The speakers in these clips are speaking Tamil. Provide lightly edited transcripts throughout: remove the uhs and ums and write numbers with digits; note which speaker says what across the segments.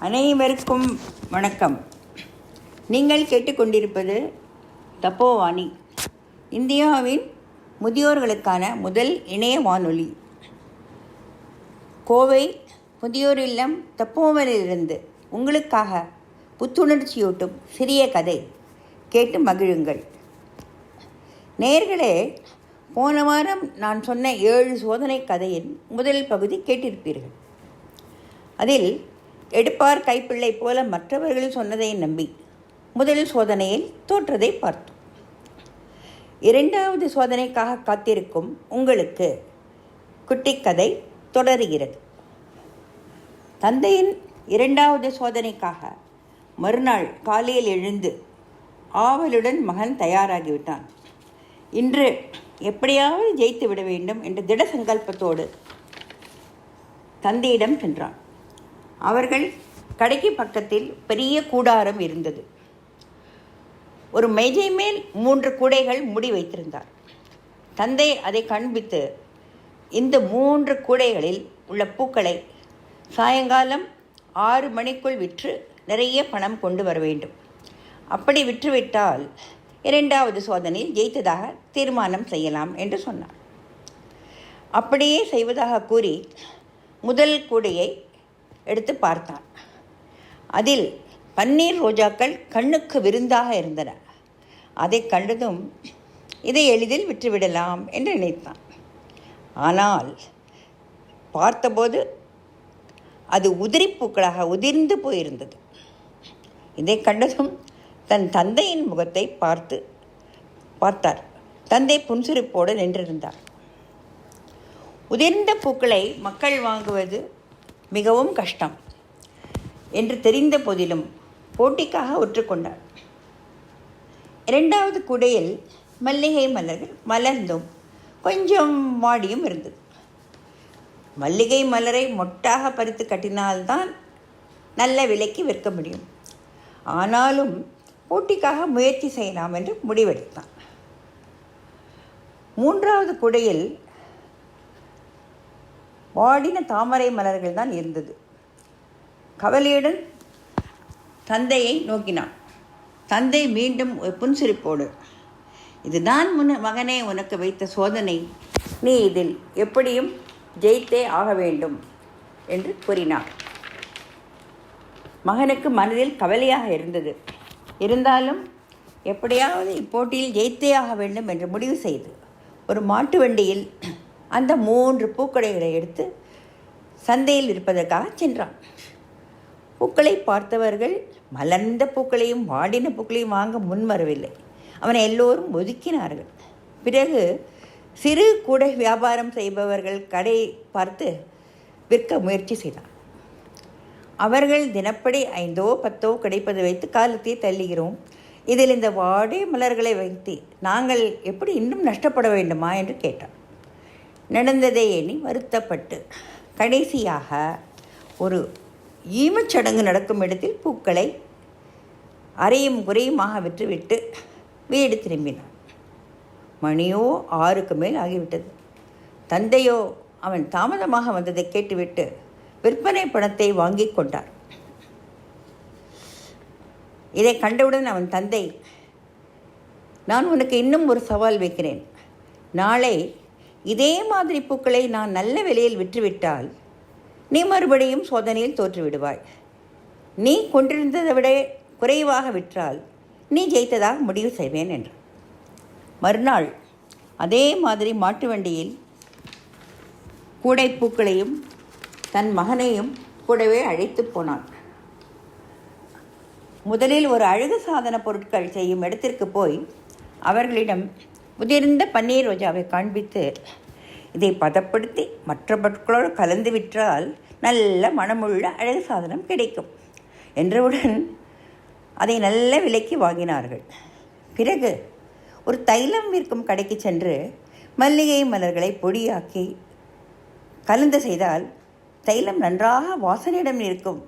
Speaker 1: அனைவருக்கும் வணக்கம். நீங்கள் கேட்டுக்கொண்டிருப்பது தப்போவாணி, இந்தியாவின் முதியோர்களுக்கான முதல் இணைய வானொலி. கோவை முதியோர் இல்லம் தப்போவனிலிருந்து உங்களுக்காக புத்துணர்ச்சியூட்டும் சிறிய கதை கேட்டு மகிழுங்கள். நேயர்களே, போன வாரம் நான் சொன்ன 7 சோதனை கதையின் முதல் பகுதி கேட்டிருப்பீர்கள். அதில் எடுப்பார் கைப்பிள்ளை போல மற்றவர்கள் சொன்னதை நம்பி முதல் சோதனையில் தோற்றதை பார்த்தோம். 2வது சோதனைக்காக காத்திருக்கும் உங்களுக்கு குட்டிக்கதை தொடருகிறது. தந்தையின் 2வது சோதனைக்காக மறுநாள் காலையில் எழுந்து ஆவலுடன் மகன் தயாராகிவிட்டான். இன்று எப்படியாவது ஜெயித்து விட வேண்டும் என்ற திட சங்கல்பத்தோடு தந்தையிடம் சென்றான். அவர்கள் கடைக்கு பக்கத்தில் பெரிய கூடாரம் இருந்தது. ஒரு மேஜை மேல் 3 கூடைகள் மூடி வைத்திருந்தார். தந்தை அதை காண்பித்து, இந்த 3 கூடைகளில் உள்ள பூக்களை சாயங்காலம் 6 மணிக்குள் விற்று நிறைய பணம் கொண்டு வர வேண்டும். அப்படி விற்றுவிட்டால் 2வது சோதனையில் ஜெயித்ததாக தீர்மானம் செய்யலாம் என்று சொன்னார். அப்படியே செய்வதாக கூறி முதல் கூடையை எடுத்து பார்த்தான். அதில் பன்னீர் ரோஜாக்கள் கண்ணுக்கு விருந்தாக இருந்தன. அதை கண்டதும் இதை எளிதில் விற்றுவிடலாம் என்று நினைத்தான். ஆனால் பார்த்தபோது அது உதிரிப்பூக்களாக உதிர்ந்து போயிருந்தது. இதை கண்டதும் தன் தந்தையின் முகத்தை பார்த்தார். தந்தை புன்சிரிப்போடு நின்றிருந்தார். உதிர்ந்த பூக்களை மக்கள் வாங்குவது மிகவும் கஷ்டம் என்று தெரிந்த போதிலும் போட்டிக்காக ஒற்றுக்கொண்டார். 2வது கூடையில் மல்லிகை மலர்கள் மலர்ந்தும் கொஞ்சம் வாடியும் இருந்தது. மல்லிகை மலரை மொட்டாக பறித்து கட்டினால்தான் நல்ல விலைக்கு விற்க முடியும். ஆனாலும் போட்டிக்காக முயற்சி செய்யலாம் என்று முடிவெடுத்தான். 3வது கூடையில் வாடின தாமரை மலர்கள் தான் இருந்தது. கவலையுடன் தந்தையை நோக்கினான். தந்தை மீண்டும் புன்சிரிப்போடு, இதுதான் மகனே உனக்கு வைத்த சோதனை, நீ இதில் எப்படியும் ஜெயித்தே ஆக வேண்டும் என்று கூறினார். மகனுக்கு மனதில் கவலையாக இருந்தது. இருந்தாலும் எப்படியாவது இப்போட்டியில் ஜெயித்தே ஆக வேண்டும் என்று முடிவு செய்து ஒரு மாட்டு வண்டியில் அந்த 3 பூக்கடைகளை எடுத்து சந்தையில் இருப்பதற்காக சென்றான். பூக்களை பார்த்தவர்கள் மலர்ந்த பூக்களையும் வாடின பூக்களையும் வாங்க முன்வரவில்லை. அவனை எல்லோரும் ஒதுக்கினார்கள். பிறகு சிறு கூடை வியாபாரம் செய்பவர்கள் கடை பார்த்து விற்க முயற்சி செய்தார். அவர்கள் தினப்படி 5ஓ 10ஓ கிடைப்பதை வைத்து காலத்தை தள்ளுகிறோம், இதில் இந்த வாடை மலர்களை வைத்து நாங்கள் எப்படி இன்னும் நஷ்டப்பட வேண்டுமா என்று கேட்டார். நடந்ததை எண்ணி வருத்தப்பட்டு கடைசியாக ஒரு ஈமச்சடங்கு நடக்கும் இடத்தில் பூக்களை அரையும் குறையுமாக விற்றுவிட்டு வீடு திரும்பினான். மணியோ 6க்கு மேல் ஆகிவிட்டது. தந்தையோ அவன் தாமதமாக வந்ததை கேட்டுவிட்டு விற்பனை பணத்தை வாங்கி கொண்டார். இதை கண்டவுடன் அவன் தந்தை, நான் உனக்கு இன்னும் ஒரு சவால் வைக்கிறேன். நாளை இதே மாதிரி பூக்களை நான் நல்ல விலையில் விற்றுவிட்டால் நீ மறுபடியும் சோதனையில் தோற்றுவிடுவாய். நீ கொண்டிருந்ததை விட குறைவாக விற்றால் நீ ஜெயித்ததாக முடிவு செய்வேன் என்றார். மறுநாள் அதே மாதிரி மாட்டு வண்டியில் கூடை பூக்களையும் தன் மகனையும் கூடவே அழைத்து போனான். முதலில் ஒரு அழகு சாதன பொருட்கள் செய்யும் இடத்திற்கு போய் அவர்களிடம் உதிர்ந்த பன்னீர் ரோஜாவை காண்பித்து, இதை பதப்படுத்தி மற்ற பொருட்களோடு கலந்து விற்றால் நல்ல மனமுள்ள அழகு சாதனம் கிடைக்கும் என்றவுடன் அதை நல்ல விலைக்கு வாங்கினார்கள். பிறகு ஒரு தைலம் விற்கும் கடைக்கு சென்று மல்லிகை மலர்களை பொடியாக்கி கலந்து செய்தால் தைலம் நன்றாக வாசனையிடம் இருக்கும்,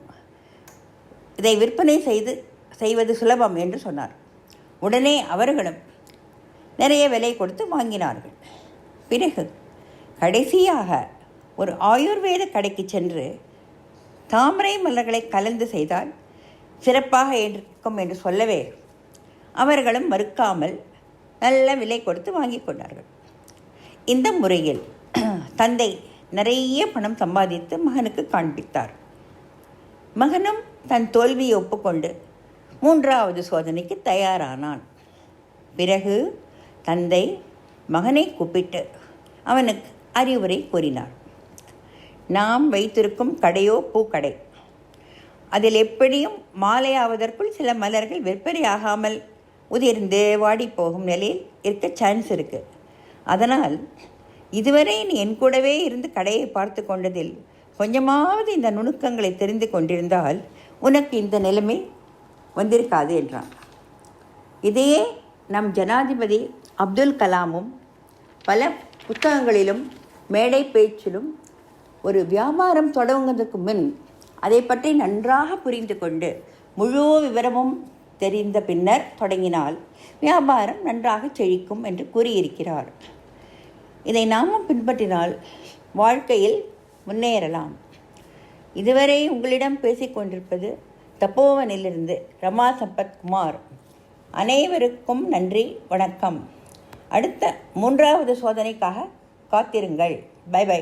Speaker 1: இதை விற்பனை செய்வது சுலபம் என்று சொன்னார். உடனே அவர்களும் நிறைய விலை கொடுத்து வாங்கினார்கள். பிறகு கடைசியாக ஒரு ஆயுர்வேத கடைக்கு சென்று தாமரை மலர்களை கலந்து செய்தால் சிறப்பாக இருக்கும் என்று சொல்லவே அவர்களும் மறுக்காமல் நல்ல விலை கொடுத்து வாங்கி கொண்டார்கள். இந்த முறையில் தந்தை நிறைய பணம் சம்பாதித்து மகனுக்கு காண்பித்தார். மகனும் தன் தோல்வியை ஒப்புக்கொண்டு 3வது சோதனைக்கு தயாரானான். பிறகு தந்தை மகனை கூப்பிட்டு அவனுக்கு அறிவுரை கூறினார். நாம் வைத்திருக்கும் கடையோ பூக்கடை. அதில் எப்படியும் மாலையாவதற்குள் சில மலர்கள் விற்பனையாகாமல் உதிர்ந்து வாடி போகும் நிலையில் இருக்க சான்ஸ் இருக்குது. அதனால் இதுவரை நீ என் கூடவே இருந்து கடையை பார்த்து கொண்டதில் கொஞ்சமாவது இந்த நுணுக்கங்களை தெரிந்து கொண்டிருந்தால் உனக்கு இந்த நிலைமை வந்திருக்காது என்றான். இதையே நம் ஜனாதிபதி அப்துல் கலாமும் பல புத்தகங்களிலும் மேடை பேச்சிலும் ஒரு வியாபாரம் தொடங்குவதற்கு முன் அதை பற்றி நன்றாக புரிந்து கொண்டு முழு விவரமும் தெரிந்த பின்னர் தொடங்கினால் வியாபாரம் நன்றாக செழிக்கும் என்று கூறியிருக்கிறார். இதை நாமும் பின்பற்றினால் வாழ்க்கையில் முன்னேறலாம். இதுவரை உங்களிடம் பேசிக்கொண்டிருப்பது தப்போவனிலிருந்து ரமா சம்பத்குமார். அனைவருக்கும் நன்றி, வணக்கம். அடுத்த 3வது சோதனைக்காக காத்திருங்கள். Bye by.